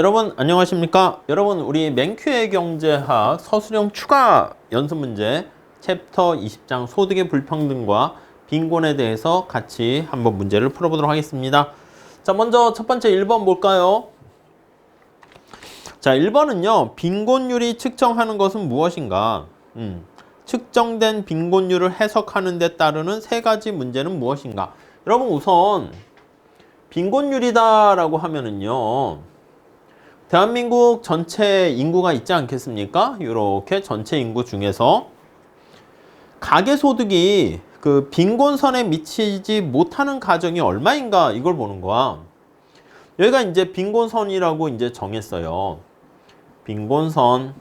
여러분 안녕하십니까? 여러분 우리 맨큐의 경제학 서술형 추가 연습 문제 챕터 20장 소득의 불평등과 빈곤에 대해서 같이 한번 문제를 풀어보도록 하겠습니다. 자, 먼저 첫 번째 1번 볼까요? 자, 1번은요. 빈곤율이 측정하는 것은 무엇인가? 측정된 빈곤율을 해석하는 데 따르는 세 가지 문제는 무엇인가? 여러분 우선 빈곤율이다 라고 하면은요. 대한민국 전체 인구가 있지 않겠습니까? 이렇게 전체 인구 중에서 가계소득이 그 빈곤선에 미치지 못하는 가정이 얼마인가 이걸 보는 거야. 여기가 이제 빈곤선이라고 이제 정했어요. 빈곤선.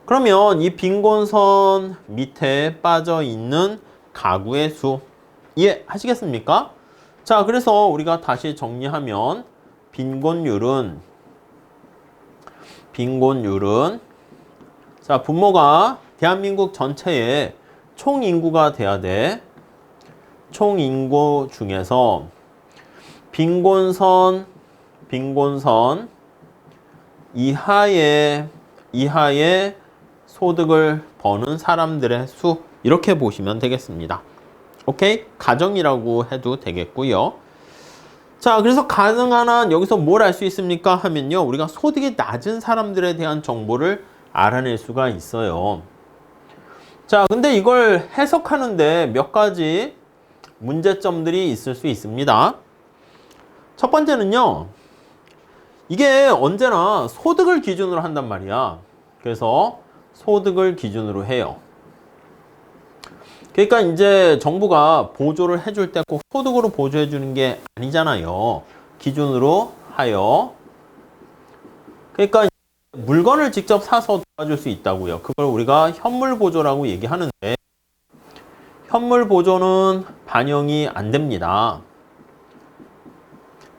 그러면 이 빈곤선 밑에 빠져 있는 가구의 수 이해하시겠습니까? 자, 그래서 우리가 다시 정리하면 빈곤율은 자, 분모가 대한민국 전체의 총인구가 돼야 돼. 총인구 중에서 빈곤선 이하의 소득을 버는 사람들의 수 이렇게 보시면 되겠습니다. 오케이? 가정이라고 해도 되겠고요. 자, 그래서 가능한 한 여기서 뭘 알 수 있습니까? 하면요. 우리가 소득이 낮은 사람들에 대한 정보를 알아낼 수가 있어요. 자, 근데 이걸 해석하는데 몇 가지 문제점들이 있을 수 있습니다. 첫 번째는요. 이게 언제나 소득을 기준으로 한단 말이야. 그래서 소득을 기준으로 해요. 그러니까 이제 정부가 보조를 해줄 때 꼭 소득으로 보조해 주는 게 아니잖아요. 기준으로 하여. 그러니까 물건을 직접 사서 도와줄 수 있다고요. 그걸 우리가 현물 보조라고 얘기하는데 현물 보조는 반영이 안 됩니다.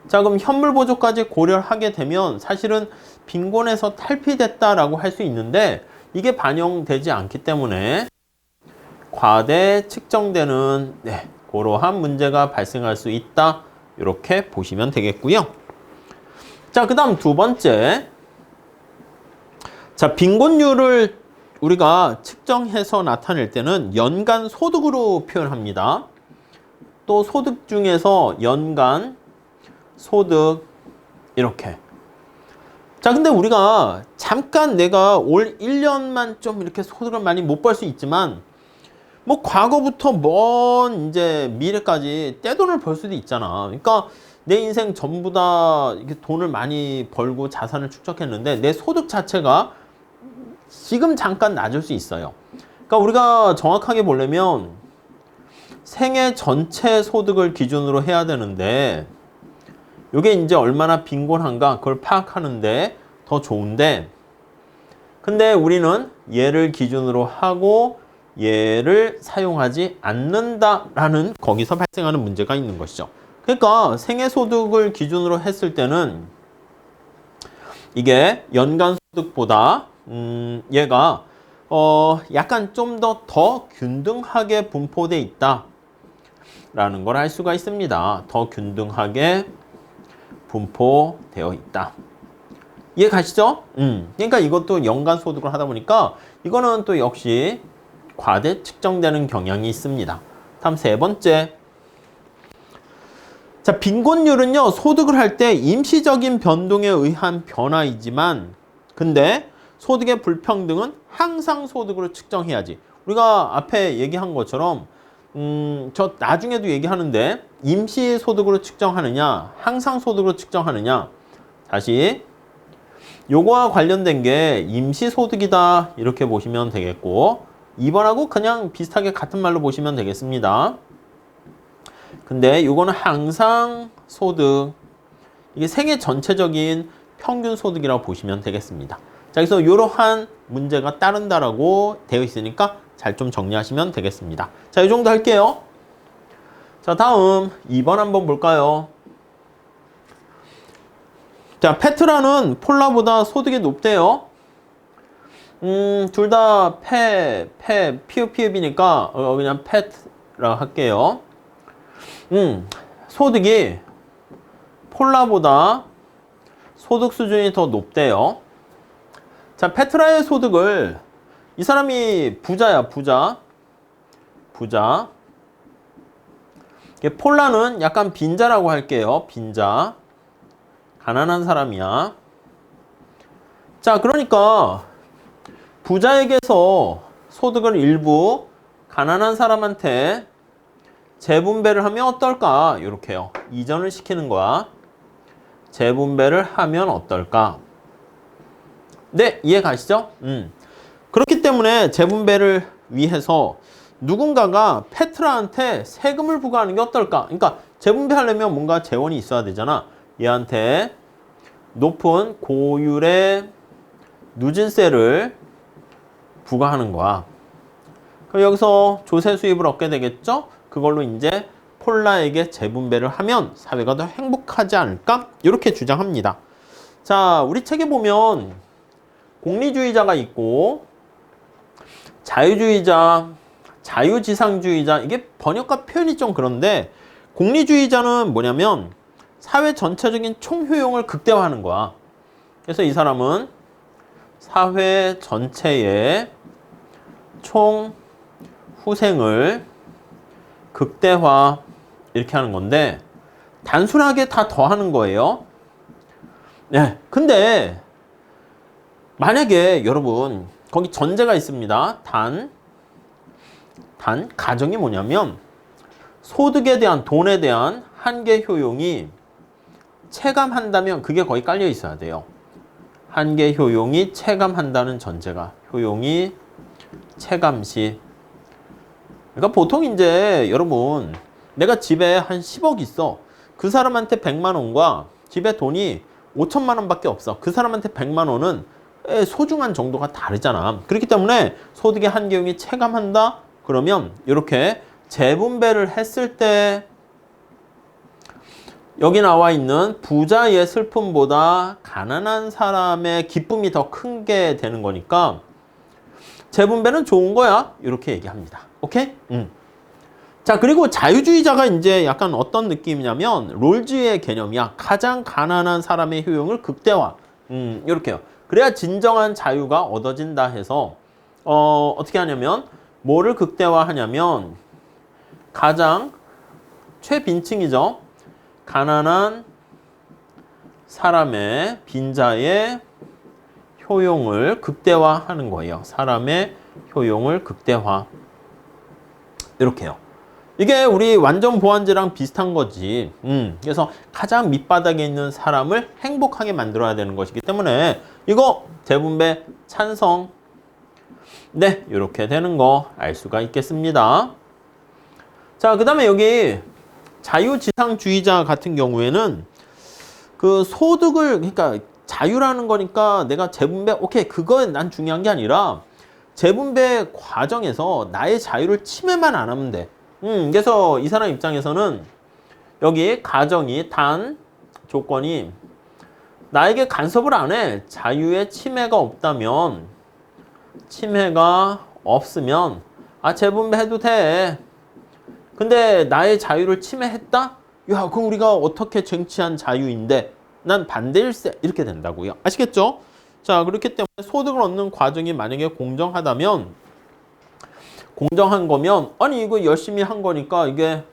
자, 그럼 현물 보조까지 고려를 하게 되면 사실은 빈곤에서 탈피됐다라고 할 수 있는데 이게 반영되지 않기 때문에 과대 측정되는 그러한 문제가 발생할 수 있다. 이렇게 보시면 되겠고요. 자, 그 다음 두 번째. 자, 빈곤율을 우리가 측정해서 나타낼 때는 연간 소득으로 표현합니다. 또 소득 중에서 연간 소득 이렇게. 자, 근데 우리가 잠깐 내가 올 1년만 좀 이렇게 소득을 많이 못 벌 수 있지만 뭐 과거부터 먼 이제 미래까지 떼돈을 벌 수도 있잖아. 그러니까 내 인생 전부 다 이렇게 돈을 많이 벌고 자산을 축적했는데 내 소득 자체가 지금 잠깐 낮을 수 있어요. 그러니까 우리가 정확하게 보려면 생애 전체 소득을 기준으로 해야 되는데 이게 이제 얼마나 빈곤한가 그걸 파악하는데 더 좋은데 근데 우리는 얘를 기준으로 하고 얘를 사용하지 않는다라는 거기서 발생하는 문제가 있는 것이죠. 그러니까 생애소득을 기준으로 했을 때는 이게 연간소득보다 얘가 약간 좀 더 균등하게 분포되어 있다라는 걸 알 수가 있습니다. 더 균등하게 분포되어 있다. 이해 가시죠? 그러니까 이것도 연간소득을 하다 보니까 이거는 또 역시 과대 측정되는 경향이 있습니다. 다음 세 번째. 자, 빈곤율은요, 소득을 할 때 임시적인 변동에 의한 변화이지만, 근데 소득의 불평등은 항상 소득으로 측정해야지. 우리가 앞에 얘기한 것처럼, 저 나중에도 얘기하는데, 임시 소득으로 측정하느냐, 항상 소득으로 측정하느냐. 다시, 요거와 관련된 게 임시 소득이다. 이렇게 보시면 되겠고, 2번하고 그냥 비슷하게 같은 말로 보시면 되겠습니다. 근데 이거는 항상 소득, 이게 생애 전체적인 평균 소득이라고 보시면 되겠습니다. 자, 그래서 이러한 문제가 따른다라고 되어 있으니까 잘 좀 정리하시면 되겠습니다. 자, 이 정도 할게요. 자, 다음 2번 한번 볼까요? 자, 페트라는 폴라보다 소득이 높대요. 둘 다 피읍이니까 그냥 펫라고 할게요. 소득이 폴라보다 소득 수준이 더 높대요. 자, 페트라의 소득을 이 사람이 부자야, 부자. 폴라는 약간 빈자라고 할게요. 빈자. 가난한 사람이야. 자, 그러니까 부자에게서 소득을 일부 가난한 사람한테 재분배를 하면 어떨까? 이렇게요. 이전을 시키는 거야. 재분배를 하면 어떨까? 네, 이해 가시죠? 그렇기 때문에 재분배를 위해서 누군가가 페트라한테 세금을 부과하는 게 어떨까? 그러니까 재분배하려면 뭔가 재원이 있어야 되잖아. 얘한테 높은 고율의 누진세를 부과하는 거야. 그럼 여기서 조세 수입을 얻게 되겠죠? 그걸로 이제 폴라에게 재분배를 하면 사회가 더 행복하지 않을까? 이렇게 주장합니다. 자, 우리 책에 보면 공리주의자가 있고 자유주의자, 자유지상주의자, 이게 번역과 표현이 좀 그런데 공리주의자는 뭐냐면 사회 전체적인 총효용을 극대화하는 거야. 그래서 이 사람은 사회 전체의 총 후생을 극대화 이렇게 하는 건데 단순하게 다 더하는 거예요. 네, 근데 만약에 여러분 거기 전제가 있습니다. 단 가정이 뭐냐면 소득에 대한 돈에 대한 한계 효용이 체감한다면 그게 거의 깔려 있어야 돼요. 한계 효용이 체감한다는 전제가 효용이 체감시. 그러니까 보통 이제 여러분 내가 집에 한 10억 있어. 그 사람한테 100만 원과 집에 돈이 5천만 원밖에 없어. 그 사람한테 100만 원은 소중한 정도가 다르잖아. 그렇기 때문에 소득의 한계 효용이 체감한다. 그러면 이렇게 재분배를 했을 때 여기 나와 있는 부자의 슬픔보다 가난한 사람의 기쁨이 더 큰 게 되는 거니까 재분배는 좋은 거야. 이렇게 얘기합니다. 오케이? 자, 그리고 자유주의자가 이제 약간 어떤 느낌이냐면 롤즈의 개념이야. 가장 가난한 사람의 효용을 극대화. 이렇게요. 그래야 진정한 자유가 얻어진다 해서 어떻게 하냐면 뭐를 극대화하냐면 가장 최빈층이죠. 가난한 사람의 빈자의 효용을 극대화하는 거예요. 사람의 효용을 극대화. 이렇게요. 이게 우리 완전 보완제랑 비슷한 거지. 그래서 가장 밑바닥에 있는 사람을 행복하게 만들어야 되는 것이기 때문에 이거 재분배 찬성. 네, 이렇게 되는 거 알 수가 있겠습니다. 자, 그 다음에 여기 자유지상주의자 같은 경우에는 그 소득을, 그러니까 자유라는 거니까 내가 재분배, 오케이, 그건 난 중요한 게 아니라 재분배 과정에서 나의 자유를 침해만 안 하면 돼. 그래서 이 사람 입장에서는 여기 가정이 단 조건이 나에게 간섭을 안 해. 자유의 침해가 없다면, 침해가 없으면 재분배해도 돼. 근데 나의 자유를 침해했다? 야, 그럼 우리가 어떻게 쟁취한 자유인데 난 반대일세. 이렇게 된다고요. 아시겠죠? 자, 그렇기 때문에 소득을 얻는 과정이 만약에 공정하다면, 공정한 거면 아니 이거 열심히 한 거니까 이게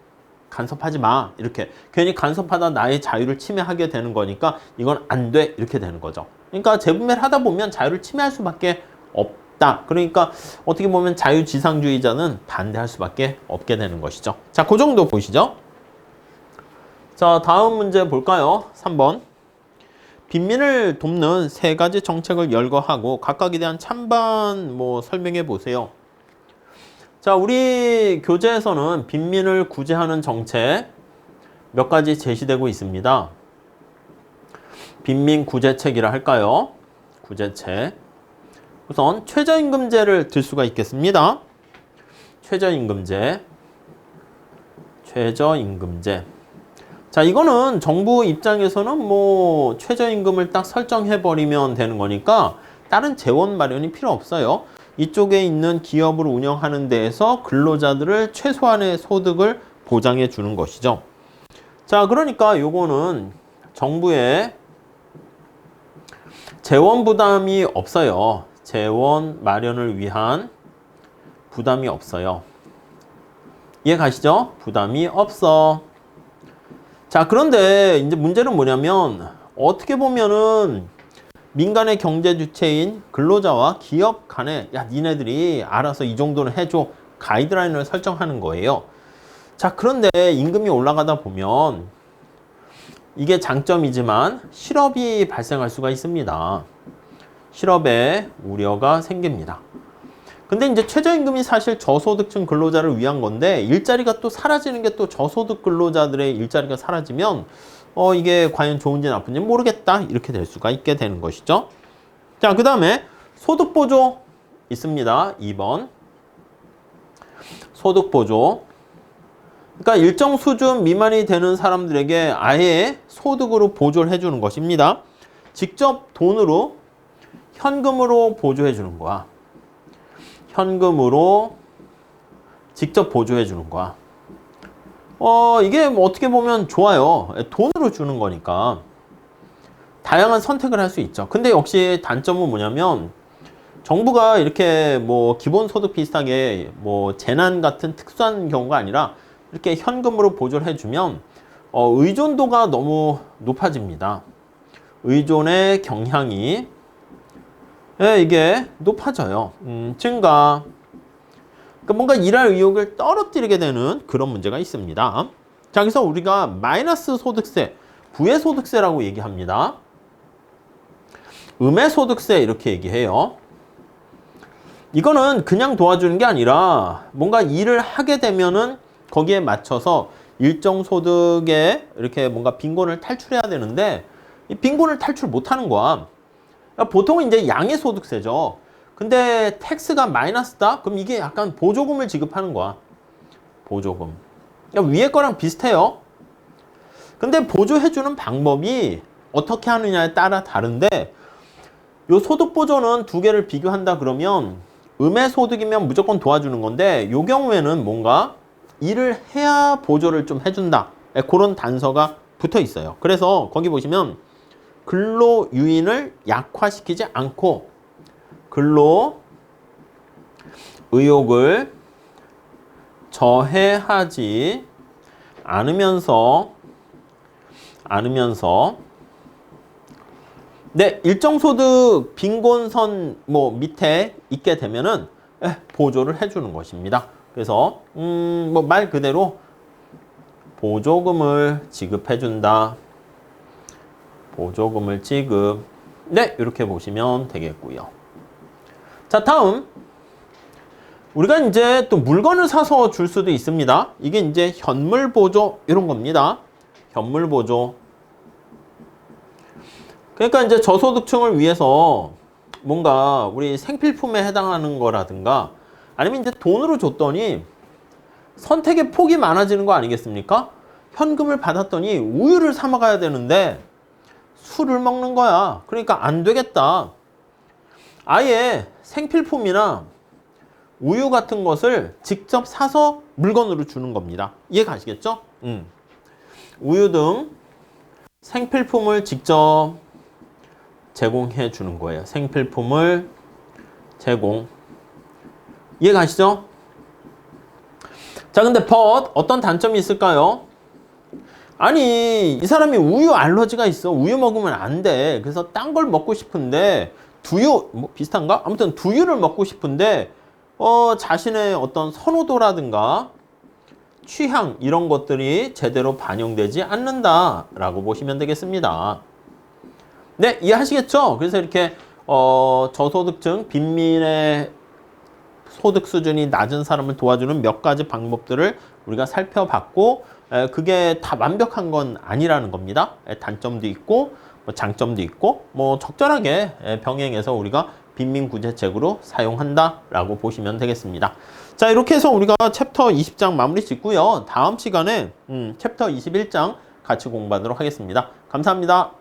간섭하지 마. 이렇게 괜히 간섭하다 나의 자유를 침해하게 되는 거니까 이건 안 돼. 이렇게 되는 거죠. 그러니까 재분배를 하다 보면 자유를 침해할 수밖에 없다. 그러니까 어떻게 보면 자유지상주의자는 반대할 수밖에 없게 되는 것이죠. 자, 그 정도 보시죠. 자, 다음 문제 볼까요? 3번. 빈민을 돕는 세 가지 정책을 열거하고 각각에 대한 찬반 설명해 보세요. 자, 우리 교재에서는 빈민을 구제하는 정책 몇 가지 제시되고 있습니다. 빈민 구제책이라 할까요? 구제책. 우선 최저임금제를 들 수가 있겠습니다. 최저임금제. 최저임금제. 자, 이거는 정부 입장에서는 최저임금을 딱 설정해버리면 되는 거니까 다른 재원 마련이 필요 없어요. 이쪽에 있는 기업을 운영하는 데에서 근로자들을 최소한의 소득을 보장해 주는 것이죠. 자, 그러니까 요거는 정부의 재원 부담이 없어요. 재원 마련을 위한 부담이 없어요. 이해 가시죠? 부담이 없어. 자, 그런데 이제 문제는 뭐냐면 어떻게 보면은 민간의 경제 주체인 근로자와 기업 간에 야, 니네들이 알아서 이 정도는 해줘. 가이드라인을 설정하는 거예요. 자, 그런데 임금이 올라가다 보면 이게 장점이지만 실업이 발생할 수가 있습니다. 실업에 우려가 생깁니다. 근데 이제 최저임금이 사실 저소득층 근로자를 위한 건데 일자리가 또 사라지는 게 또 저소득 근로자들의 일자리가 사라지면 이게 과연 좋은지 나쁜지 모르겠다 이렇게 될 수가 있게 되는 것이죠. 자, 그 다음에 소득보조 있습니다. 2번 소득보조. 그러니까 일정 수준 미만이 되는 사람들에게 아예 소득으로 보조를 해주는 것입니다. 직접 돈으로 현금으로 보조해 주는 거야. 현금으로 직접 보조해 주는 거야. 이게 뭐 어떻게 보면 좋아요. 돈으로 주는 거니까 다양한 선택을 할 수 있죠. 근데 역시 단점은 뭐냐면 정부가 이렇게 뭐 기본소득 비슷하게 뭐 재난 같은 특수한 경우가 아니라 이렇게 현금으로 보조를 해주면 의존도가 너무 높아집니다. 의존의 경향이 이게 높아져요. 증가. 그러니까 뭔가 일할 의욕을 떨어뜨리게 되는 그런 문제가 있습니다. 자, 그래서 우리가 마이너스 소득세, 부의 소득세라고 얘기합니다. 음의 소득세 이렇게 얘기해요. 이거는 그냥 도와주는 게 아니라 뭔가 일을 하게 되면은 거기에 맞춰서 일정 소득에 이렇게 뭔가 빈곤을 탈출해야 되는데 이 빈곤을 탈출 못하는 거야. 그러니까 보통은 이제 양의소득세죠. 근데 텍스가 마이너스다? 그럼 이게 약간 보조금을 지급하는 거야. 보조금. 그러니까 위에 거랑 비슷해요. 근데 보조해주는 방법이 어떻게 하느냐에 따라 다른데 요 소득보조는 두 개를 비교한다 그러면 음의 소득이면 무조건 도와주는 건데 요 경우에는 뭔가 일을 해야 보조를 좀 해준다. 그런 단서가 붙어 있어요. 그래서 거기 보시면 근로 유인을 약화시키지 않고 근로 의욕을 저해하지 않으면서 일정 소득 빈곤선 뭐 밑에 있게 되면은 보조를 해주는 것입니다. 그래서 뭐 말 그대로 보조금을 지급해준다. 보조금을 지급. 네, 이렇게 보시면 되겠고요. 자, 다음 우리가 이제 또 물건을 사서 줄 수도 있습니다. 이게 이제 현물 보조 이런 겁니다. 현물 보조. 그러니까 이제 저소득층을 위해서 뭔가 우리 생필품에 해당하는 거라든가 아니면 이제 돈으로 줬더니 선택의 폭이 많아지는 거 아니겠습니까? 현금을 받았더니 우유를 사 먹어야 되는데 술을 먹는 거야. 그러니까 안 되겠다. 아예 생필품이나 우유 같은 것을 직접 사서 물건으로 주는 겁니다. 이해 가시겠죠? 우유 등 생필품을 직접 제공해 주는 거예요. 생필품을 제공. 이해 가시죠? 자, 근데 어떤 단점이 있을까요? 아니, 이 사람이 우유 알러지가 있어. 우유 먹으면 안 돼. 그래서 딴 걸 먹고 싶은데 두유, 뭐 비슷한가? 아무튼 두유를 먹고 싶은데 자신의 어떤 선호도라든가 취향 이런 것들이 제대로 반영되지 않는다라고 보시면 되겠습니다. 네, 이해하시겠죠? 그래서 이렇게 저소득층, 빈민의 소득 수준이 낮은 사람을 도와주는 몇 가지 방법들을 우리가 살펴봤고 그게 다 완벽한 건 아니라는 겁니다. 단점도 있고 뭐 장점도 있고 뭐 적절하게 병행해서 우리가 빈민구제책으로 사용한다라고 보시면 되겠습니다. 자, 이렇게 해서 우리가 챕터 20장 마무리 짓고요. 다음 시간에 챕터 21장 같이 공부하도록 하겠습니다. 감사합니다.